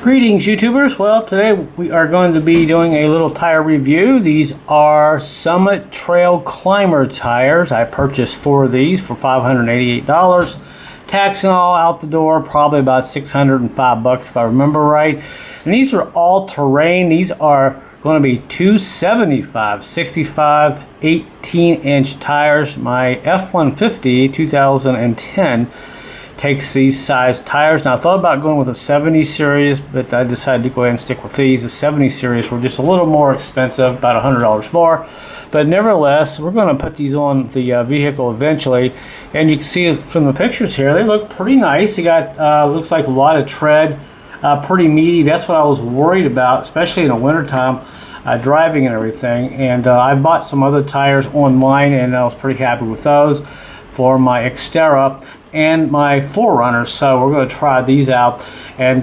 Greetings YouTubers. Well, today we are going to be doing a little tire review. These are Summit Trail Climber tires. I purchased 4 of these for $588. Tax and all out the door, probably about $605 if I remember right. And these are all terrain. These are going to be 275 65 18-inch tires. My F-150 2010 takes these size tires. Now I thought about going with a 70 series, but I decided to go ahead and stick with these. The 70 series were just a little more expensive, about $100 more. But nevertheless, we're going to put these on the vehicle eventually. And you can see from the pictures here, they look pretty nice. They got, looks like a lot of tread, pretty meaty. That's what I was worried about, especially in the wintertime, driving and everything. And I bought some other tires online, and I was pretty happy with those for my Xterra and my 4Runner. So we're going to try these out, and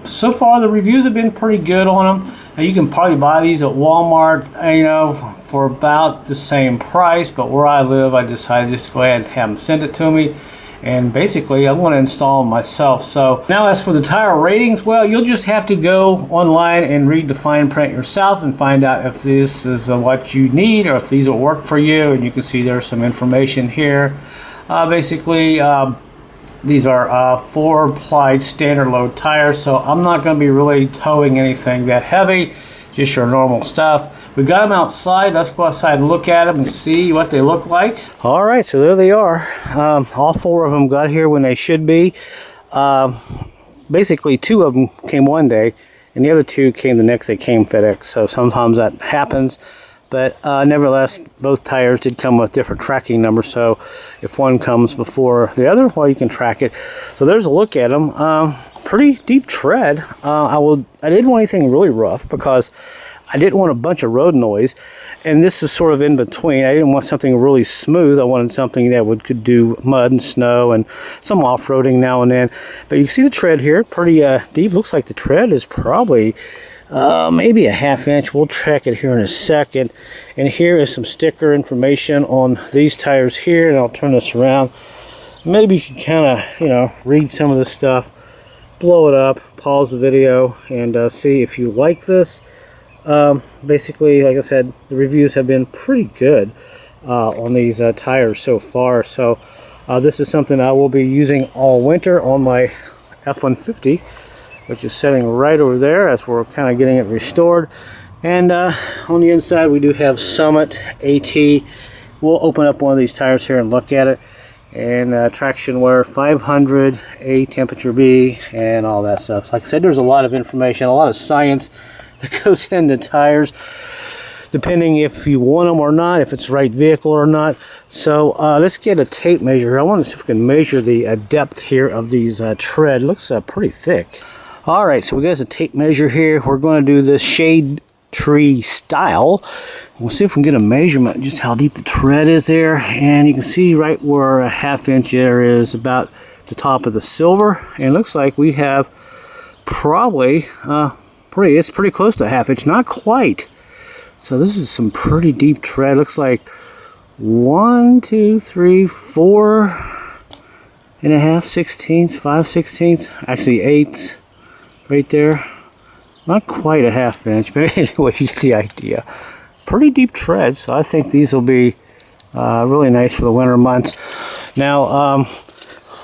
so far the reviews have been pretty good on them. Now, you can probably buy these at Walmart, you know, for about the same price, but where I live, I decided just to go ahead and have them send it to me, and basically I want to install them myself. So now, as for the tire ratings, well, you'll just have to go online and read the fine print yourself and find out if this is what you need or if these will work for you. And you can see there's some information here. Basically, these are 4-ply standard load tires, so I'm not going to be really towing anything that heavy, just your normal stuff. We got them outside. Let's go outside and look at them and see what they look like. All right, so there they are. All 4 of them got here when they should be. Basically, 2 of them came one day, and the other 2 came the next day, came FedEx, so sometimes that happens. But nevertheless, both tires did come with different tracking numbers, so if one comes before the other, well, you can track it. So there's a look at them. Pretty deep tread. I didn't want anything really rough because I didn't want a bunch of road noise, and this is sort of in between. I didn't want something really smooth. I wanted something that could do mud and snow and some off-roading now and then. But you can see the tread here, pretty deep. Looks like the tread is probably maybe a ½ inch. We'll check it here in a second. And here is some sticker information on these tires here, and I'll turn this around. Maybe you can kind of, you know, read some of this stuff, blow it up, pause the video, and see if you like this. Basically, like I said, the reviews have been pretty good on these tires so far. So this is something I will be using all winter on my F-150, which is sitting right over there as we're kind of getting it restored. And on the inside, we do have Summit AT. We'll open up one of these tires here and look at it. And traction wear 500, A temperature B, and all that stuff. So like I said, there's a lot of information, a lot of science that goes into tires, depending if you want them or not, if it's the right vehicle or not. So let's get a tape measure. I want to see if we can measure the depth here of these tread. It looks pretty thick. All right, so we got a tape measure here. We're going to do this shade tree style. We'll see if we can get a measurement just how deep the tread is there. And you can see right where a ½ inch there is, about the top of the silver. And it looks like we have probably it's pretty close to a ½ inch, not quite. So this is some pretty deep tread. Looks like 1, 2, 3, 4 and a half 16ths, 5 16ths, actually 8ths. Right there, not quite a ½ inch, but anyway, you get the idea. Pretty deep treads, so I think these will be really nice for the winter months. Now,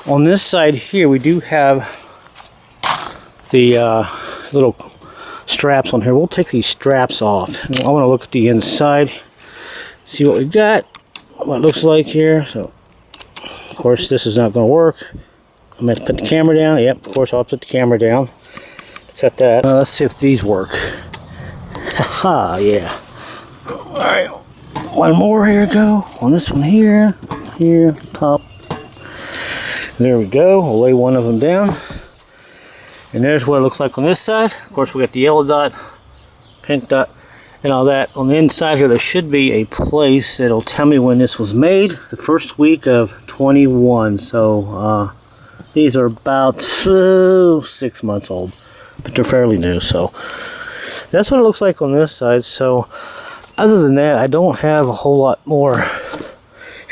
on this side here, we do have the little straps on here. We'll take these straps off. I want to look at the inside, see what we've got, what it looks like here. So, of course, this is not going to work. I'm going to put the camera down. Yep, of course, I'll put the camera down. Cut that. Let's see if these work. Haha, yeah. Alright, one more. Here we go. On this one here, top. There we go. We'll lay one of them down. And there's what it looks like on this side. Of course, we got the yellow dot, pink dot, and all that. On the inside here, there should be a place that'll tell me when this was made. The first week of 21. So, these are about 6 months old. But they're fairly new, so that's what it looks like on this side. So other than that, I don't have a whole lot more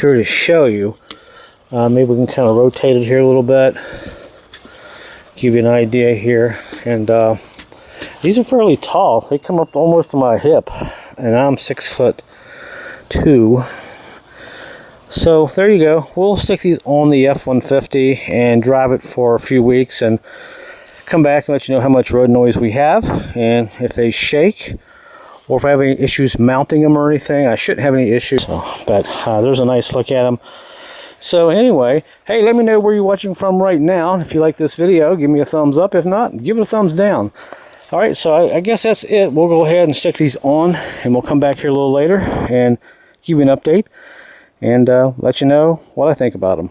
here to show you. Maybe we can kind of rotate it here a little bit, give you an idea here. And these are fairly tall. They come up almost to my hip, and I'm 6'2". So there you go. We'll stick these on the F-150 and drive it for a few weeks and come back and let you know how much road noise we have, and if they shake, or if I have any issues mounting them or anything. I shouldn't have any issues. But there's a nice look at them. So anyway, hey, let me know where you're watching from right now. If you like this video, give me a thumbs up. If not, give it a thumbs down. All right, so I guess that's it. We'll go ahead and stick these on, and we'll come back here a little later and give you an update and let you know what I think about them.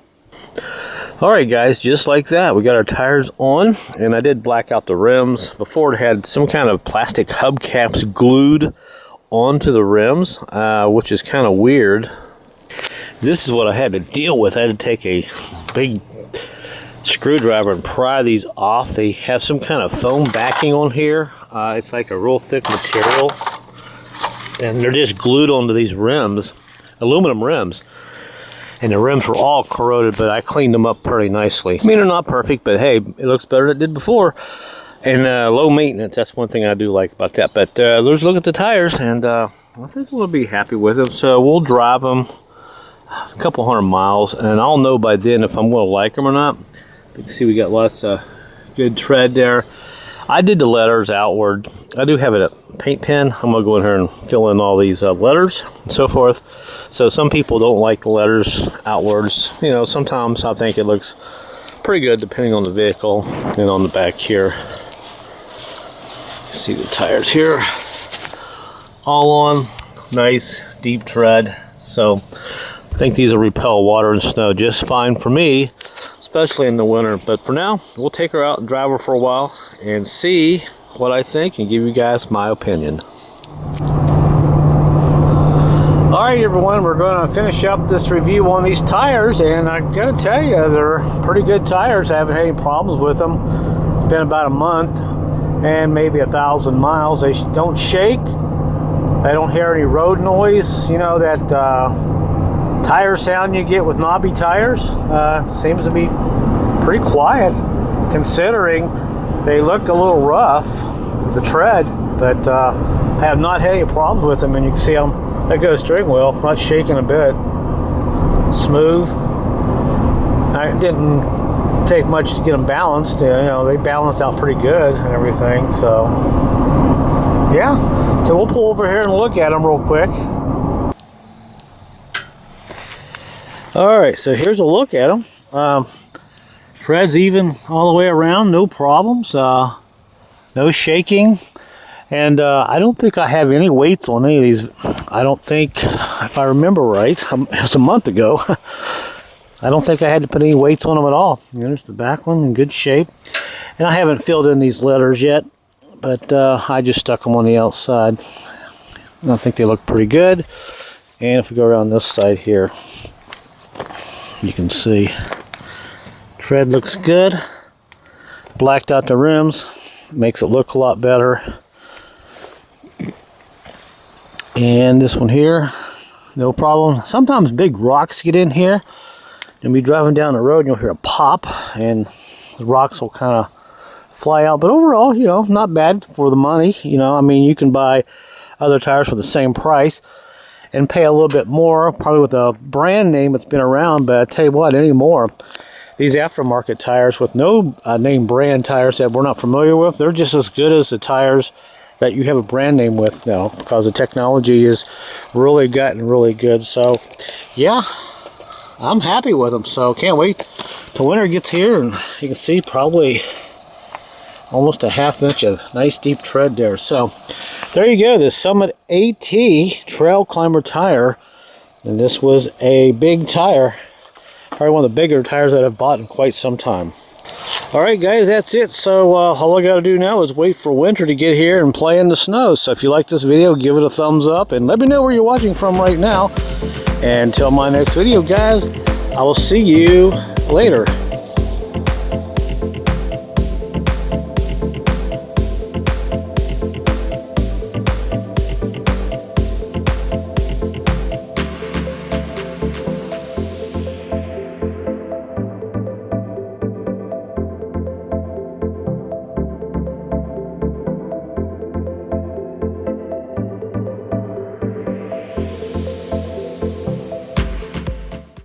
All right, guys, just like that, we got our tires on, and I did black out the rims. Before, it had some kind of plastic hubcaps glued onto the rims, which is kind of weird. This is what I had to deal with. I had to take a big screwdriver and pry these off. They have some kind of foam backing on here. It's like a real thick material, and they're just glued onto these rims, aluminum rims. And the rims were all corroded, but I cleaned them up pretty nicely. I mean, they're not perfect, but hey, it looks better than it did before. And low maintenance, that's one thing I do like about that. But let's look at the tires, and I think we'll be happy with them. So we'll drive them a couple 100 miles, and I'll know by then if I'm going to like them or not. You can see we got lots of good tread there. I did the letters outward. I do have a paint pen. I'm going to go in here and fill in all these letters and so forth. So some people don't like the letters outwards. You know, sometimes I think it looks pretty good depending on the vehicle. And on the back here, see the tires here. All on, nice deep tread. So I think these will repel water and snow just fine for me, especially in the winter. But for now, we'll take her out and drive her for a while and see what I think and give you guys my opinion. Alright everyone, we're going to finish up this review on these tires, and I gotta tell you, they're pretty good tires. I haven't had any problems with them. It's been about a month and maybe 1,000 miles. They don't shake. I don't hear any road noise. You know, that tire sound you get with knobby tires seems to be pretty quiet, considering they look a little rough with the tread, but I have not had any problems with them. And you can see them. That goes steering wheel, not shaking a bit. Smooth. I didn't take much to get them balanced. You know, they balanced out pretty good and everything. So, yeah. So we'll pull over here and look at them real quick. All right, so here's a look at them. Tread's even all the way around, no problems. No shaking. And I don't think I have any weights on any of these. I don't think, if I remember right, it was a month ago. I don't think I had to put any weights on them at all. There's the back one in good shape. And I haven't filled in these letters yet, but I just stuck them on the outside. And I think they look pretty good. And if we go around this side here, you can see tread looks good. Blacked out the rims, makes it look a lot better. And this one here, no problem. Sometimes big rocks get in here. You'll be driving down the road and you'll hear a pop, and the rocks will kind of fly out. But overall, you know, not bad for the money. You know, I mean, you can buy other tires for the same price and pay a little bit more, probably with a brand name that's been around. But I tell you what, anymore, these aftermarket tires with no name brand tires that we're not familiar with, they're just as good as the tires that you have a brand name with now, because the technology is really gotten really good. So yeah, I'm happy with them. So can't wait till winter gets here, and you can see probably almost a ½ inch of nice deep tread there. So there you go, the Summit AT Trail Climber tire, and this was a big tire, probably one of the bigger tires that I've bought in quite some time. Alright guys, that's it. So all I got to do now is wait for winter to get here and play in the snow. So if you like this video, give it a thumbs up and let me know where you're watching from right now. And until my next video, guys, I will see you later.